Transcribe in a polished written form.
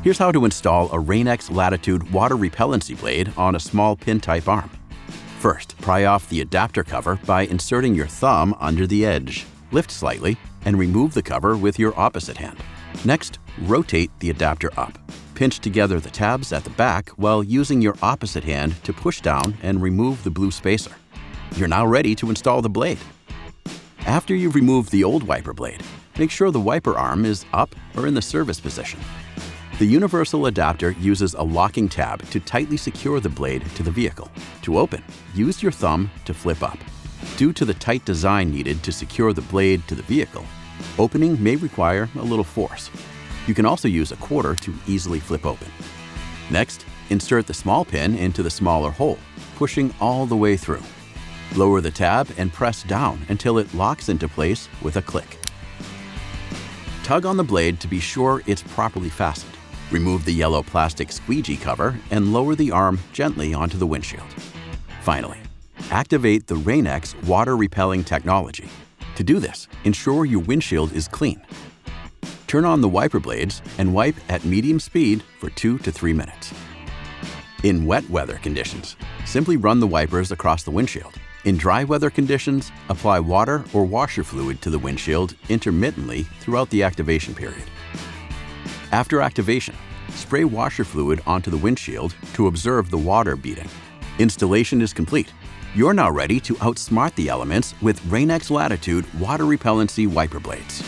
Here's how to install a Rain-X Latitude water repellency blade on a small pin-type arm. First, pry off the adapter cover by inserting your thumb under the edge. Lift slightly and remove the cover with your opposite hand. Next, rotate the adapter up. Pinch together the tabs at the back while using your opposite hand to push down and remove the blue spacer. You're now ready to install the blade. After you've removed the old wiper blade, make sure the wiper arm is up or in the service position. The universal adapter uses a locking tab to tightly secure the blade to the vehicle. To open, use your thumb to flip up. Due to the tight design needed to secure the blade to the vehicle, opening may require a little force. You can also use a quarter to easily flip open. Next, insert the small pin into the smaller hole, pushing all the way through. Lower the tab and press down until it locks into place with a click. Tug on the blade to be sure it's properly fastened. Remove the yellow plastic squeegee cover and lower the arm gently onto the windshield. Finally, activate the Rain-X water repelling technology. To do this, ensure your windshield is clean. Turn on the wiper blades and wipe at medium speed for 2 to 3 minutes. In wet weather conditions, simply run the wipers across the windshield. In dry weather conditions, apply water or washer fluid to the windshield intermittently throughout the activation period. After activation, spray washer fluid onto the windshield to observe the water beading. Installation is complete. You're now ready to outsmart the elements with Rain-X Latitude water repellency wiper blades.